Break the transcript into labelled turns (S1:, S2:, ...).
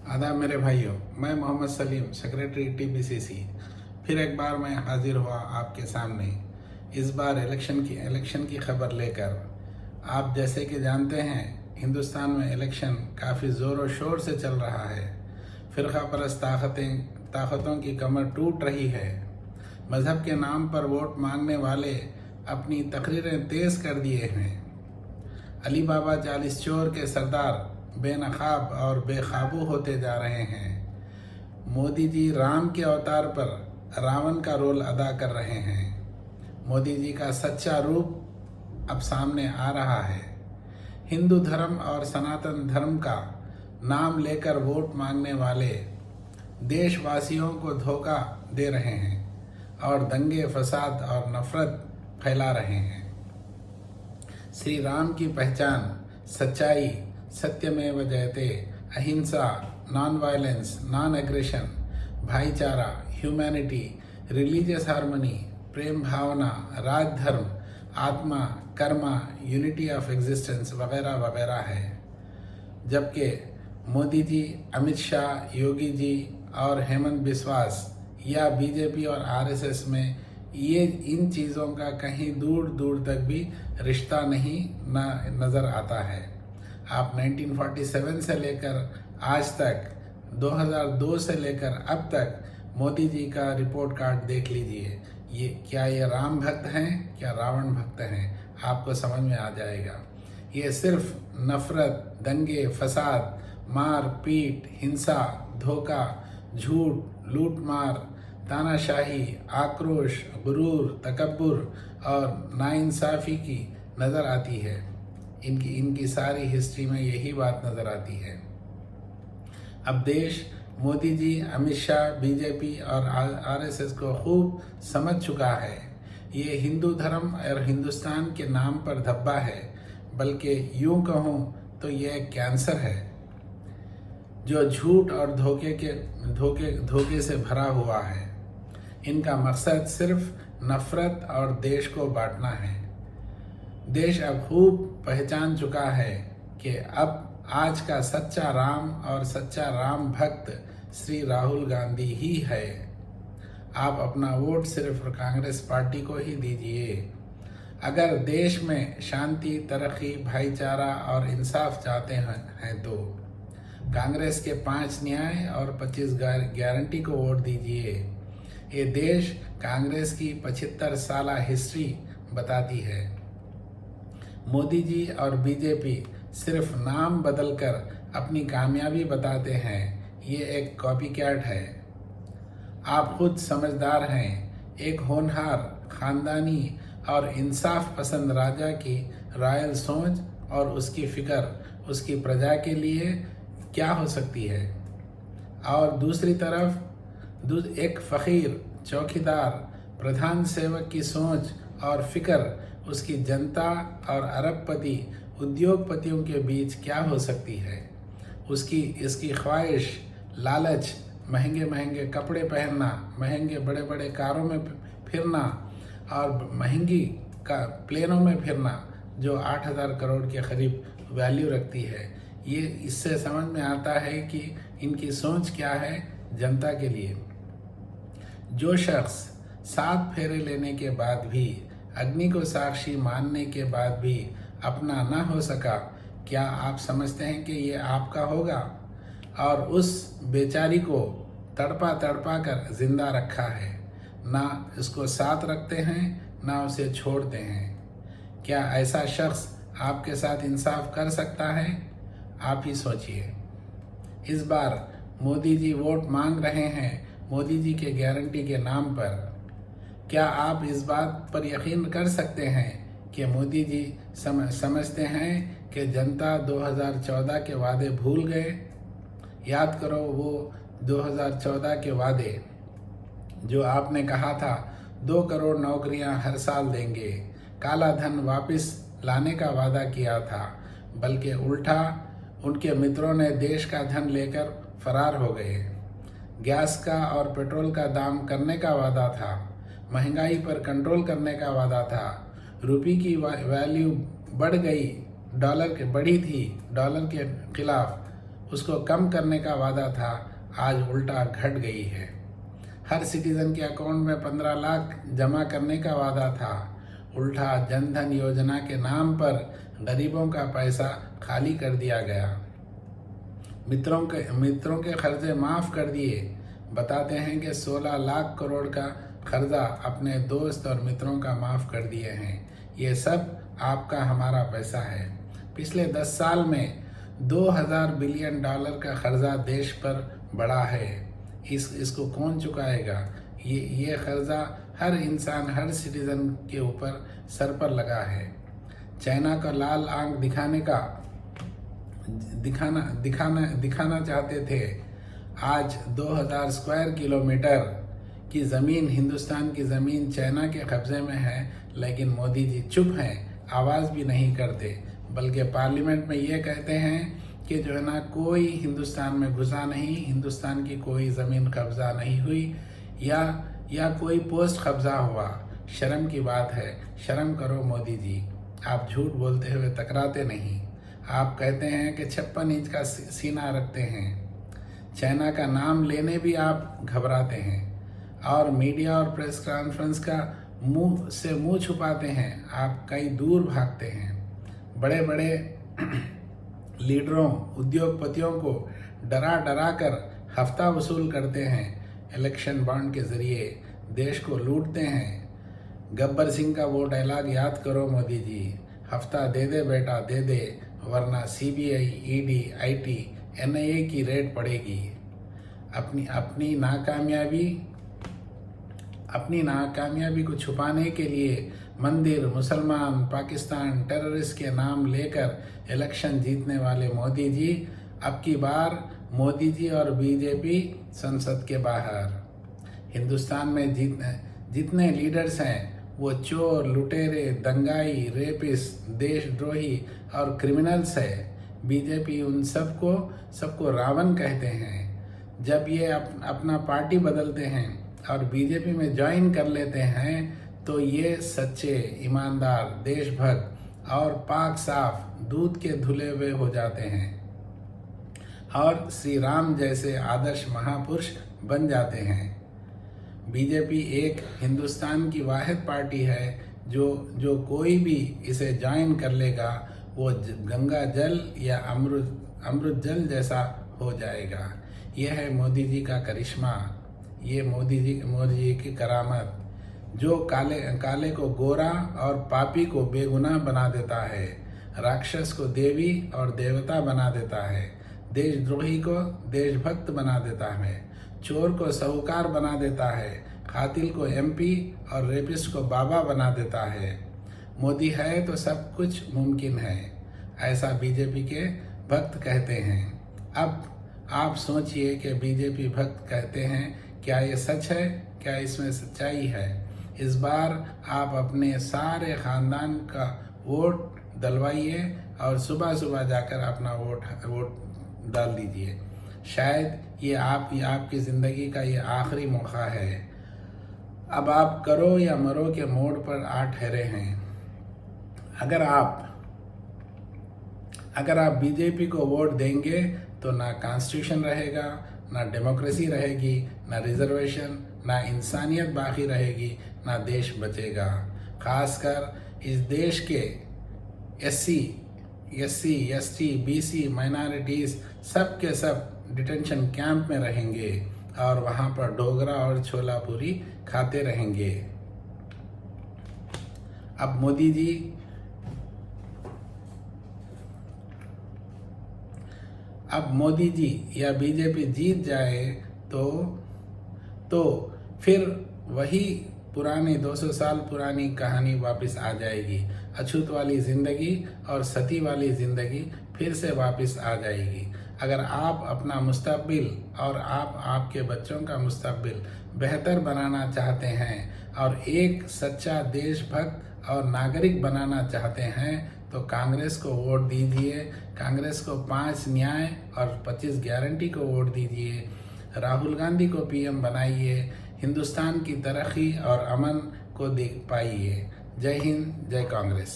S1: आदाब मेरे भाइयों, मैं मोहम्मद सलीम, सेक्रेटरी टीपीसीसी। फिर एक बार मैं हाजिर हुआ आपके सामने, इस बार इलेक्शन की खबर लेकर। आप जैसे कि जानते हैं, हिंदुस्तान में इलेक्शन काफ़ी ज़ोर और शोर से चल रहा है। फ़िरका परस्त ताकतों की कमर टूट रही है। मज़हब के नाम पर वोट मांगने वाले अपनी तकरीरें तेज़ कर दिए हैं। अली बाबा चालीस चोर के सरदार बेनकाब और बेकाबू होते जा रहे हैं। मोदी जी राम के अवतार पर रावण का रोल अदा कर रहे हैं। मोदी जी का सच्चा रूप अब सामने आ रहा है। हिंदू धर्म और सनातन धर्म का नाम लेकर वोट मांगने वाले देशवासियों को धोखा दे रहे हैं और दंगे फसाद और नफरत फैला रहे हैं। श्री राम की पहचान सच्चाई, सत्यमेव जयते, अहिंसा, नॉन वायलेंस, नॉन एग्रेशन, भाईचारा, ह्यूमैनिटी, रिलीजियस हार्मनी, प्रेम भावना, राजधर्म, आत्मा, कर्मा, यूनिटी ऑफ एग्जिस्टेंस वगैरह वगैरह है। जबकि मोदी जी, अमित शाह, योगी जी और हेमंत बिस्वास या बीजेपी और आरएसएस में ये इन चीज़ों का कहीं दूर दूर तक भी रिश्ता नहीं नज़र आता है। आप 1947 से लेकर आज तक, 2002 से लेकर अब तक मोदी जी का रिपोर्ट कार्ड देख लीजिए। ये राम भक्त हैं, क्या रावण भक्त हैं, आपको समझ में आ जाएगा। ये सिर्फ नफरत, दंगे फसाद, मार पीट, हिंसा, धोखा, झूठ, लूट मार, तानाशाही, आक्रोश, गुरूर, तकब्बुर और नाइंसाफ़ी की नज़र आती है। इनकी सारी हिस्ट्री में यही बात नज़र आती है। अब देश मोदी जी, अमित शाह, बीजेपी और आरएसएस को खूब समझ चुका है। ये हिंदू धर्म और हिंदुस्तान के नाम पर धब्बा है, बल्कि यूं कहूँ तो ये एक कैंसर है जो झूठ और धोखे से भरा हुआ है। इनका मकसद सिर्फ नफरत और देश को बांटना है। देश अब खूब पहचान चुका है कि अब आज का सच्चा राम और सच्चा राम भक्त श्री राहुल गांधी ही है। आप अपना वोट सिर्फ कांग्रेस पार्टी को ही दीजिए। अगर देश में शांति, तरक्की, भाईचारा और इंसाफ चाहते हैं तो कांग्रेस के 5 न्याय और 25 गारंटी को वोट दीजिए। ये देश कांग्रेस की 75 साल हिस्ट्री बताती है। मोदी जी और बीजेपी सिर्फ नाम बदलकर अपनी कामयाबी बताते हैं। ये एक कॉपीकैट है। आप खुद समझदार हैं। एक होनहार, खानदानी और इंसाफ पसंद राजा की रॉयल सोच और उसकी फिक्र उसकी प्रजा के लिए क्या हो सकती है। और दूसरी तरफ एक फ़कीर, चौकीदार, प्रधान सेवक की सोच और फिक्र उसकी जनता और अरबपति उद्योगपतियों के बीच क्या हो सकती है। इसकी ख्वाहिश, लालच, महंगे महंगे कपड़े पहनना, महंगे बड़े बड़े कारों में फिरना और महंगी प्लेनों में फिरना जो 8,000 करोड़ के करीब वैल्यू रखती है। ये इससे समझ में आता है कि इनकी सोच क्या है जनता के लिए। जो शख्स 7 फेरे लेने के बाद भी, अग्नि को साक्षी मानने के बाद भी अपना न हो सका, क्या आप समझते हैं कि ये आपका होगा? और उस बेचारी को तड़पा तड़पा कर जिंदा रखा है। ना इसको साथ रखते हैं, ना उसे छोड़ते हैं। क्या ऐसा शख्स आपके साथ इंसाफ कर सकता है? आप ही सोचिए। इस बार मोदी जी वोट मांग रहे हैं मोदी जी के गारंटी के नाम पर। क्या आप इस बात पर यकीन कर सकते हैं कि मोदी जी समझते हैं कि जनता 2014 के वादे भूल गए? याद करो वो 2014 के वादे जो आपने कहा था 2 करोड़ नौकरियां हर साल देंगे, काला धन वापस लाने का वादा किया था, बल्कि उल्टा उनके मित्रों ने देश का धन लेकर फरार हो गए। गैस का और पेट्रोल का दाम करने का वादा था, महंगाई पर कंट्रोल करने का वादा था, रुपये की वैल्यू बढ़ गई, बढ़ी थी डॉलर के खिलाफ, उसको कम करने का वादा था, आज उल्टा घट गई है। हर सिटीजन के अकाउंट में 15 लाख जमा करने का वादा था, उल्टा जनधन योजना के नाम पर गरीबों का पैसा खाली कर दिया गया। मित्रों के कर्जे माफ़ कर दिए। बताते हैं कि 16 लाख करोड़ का कर्जा अपने दोस्त और मित्रों का माफ़ कर दिए हैं। ये सब आपका हमारा पैसा है। पिछले 10 साल में $2000 बिलियन का कर्जा देश पर बढ़ा है। इसको कौन चुकाएगा? ये कर्जा हर इंसान, हर सिटीजन के ऊपर सर पर लगा है। चाइना का लाल आंख दिखाना चाहते थे। आज 2000 स्क्वायर किलोमीटर की ज़मीन, हिंदुस्तान की ज़मीन चाइना के कब्ज़े में है, लेकिन मोदी जी चुप हैं, आवाज़ भी नहीं करते, बल्कि पार्लियामेंट में ये कहते हैं कि जो है ना, कोई हिंदुस्तान में घुसा नहीं, हिंदुस्तान की कोई ज़मीन कब्ज़ा नहीं हुई या कोई पोस्ट कब्ज़ा हुआ। शर्म की बात है, शर्म करो मोदी जी। आप झूठ बोलते हुए तकराते नहीं। आप कहते हैं कि 56 इंच का सीना रखते हैं। चाइना का नाम लेने भी आप घबराते हैं और मीडिया और प्रेस कॉन्फ्रेंस का मुंह छुपाते हैं। आप कई दूर भागते हैं। बड़े बड़े लीडरों, उद्योगपतियों को डरा कर हफ्ता वसूल करते हैं। इलेक्शन बॉन्ड के जरिए देश को लूटते हैं। गब्बर सिंह का वो डायलॉग याद करो मोदी जी, हफ्ता दे दे बेटा दे दे, वरना CBI, ED, IT, NIA की रेड पड़ेगी। अपनी नाकामयाबी को छुपाने के लिए मंदिर, मुसलमान, पाकिस्तान, टेररिस्ट के नाम लेकर इलेक्शन जीतने वाले मोदी जी, अब की बार मोदी जी और बीजेपी संसद के बाहर। हिंदुस्तान में जितने लीडर्स हैं वो चोर, लुटेरे, दंगाई, रेपिस्ट, देशद्रोही और क्रिमिनल्स है। बीजेपी उन सबको रावण कहते हैं। जब ये अपना पार्टी बदलते हैं और बीजेपी में ज्वाइन कर लेते हैं तो ये सच्चे, ईमानदार, देशभक्त और पाक साफ दूध के धुले हुए हो जाते हैं और श्री राम जैसे आदर्श महापुरुष बन जाते हैं। बीजेपी एक हिंदुस्तान की वाहिद पार्टी है जो कोई भी इसे ज्वाइन कर लेगा वो गंगा जल या अमृत जल जैसा हो जाएगा। यह है मोदी जी का करिश्मा, ये मोदी जी की करामत, जो काले को गोरा और पापी को बेगुनाह बना देता है, राक्षस को देवी और देवता बना देता है, देशद्रोही को देशभक्त बना देता है, चोर को साहूकार बना देता है, कातिल को MP और रेपिस्ट को बाबा बना देता है। मोदी है तो सब कुछ मुमकिन है, ऐसा बीजेपी के भक्त कहते हैं। अब आप सोचिए कि बीजेपी भक्त कहते हैं, क्या ये सच है? क्या इसमें सच्चाई है? इस बार आप अपने सारे खानदान का वोट डलवाइए और सुबह सुबह जाकर अपना वोट डाल दीजिए। शायद ये आपकी ज़िंदगी का ये आखिरी मौका है। अब आप करो या मरो के मोड़ पर आ ठहरे हैं। अगर आप बीजेपी को वोट देंगे तो ना कॉन्स्टिट्यूशन रहेगा, ना डेमोक्रेसी रहेगी, ना रिजर्वेशन, ना इंसानियत बाकी रहेगी, ना देश बचेगा। खासकर इस देश के SC, ST, BC, माइनॉरिटीज़ सब के सब डिटेंशन कैंप में रहेंगे और वहाँ पर डोगरा और छोला पूरी खाते रहेंगे। अब मोदी जी या बीजेपी जीत जाए तो फिर वही पुरानी 200 साल पुरानी कहानी वापस आ जाएगी। अछूत वाली ज़िंदगी और सती वाली ज़िंदगी फिर से वापस आ जाएगी। अगर आप अपना मुस्तकबिल और आपके बच्चों का मुस्तकबिल बेहतर बनाना चाहते हैं और एक सच्चा देशभक्त और नागरिक बनाना चाहते हैं तो कांग्रेस को वोट दीजिए। कांग्रेस को 5 न्याय और 25 गारंटी को वोट दीजिए। राहुल गांधी को PM बनाइए। हिंदुस्तान की तरक्की और अमन को देख पाइए। जय हिंद, जय कांग्रेस।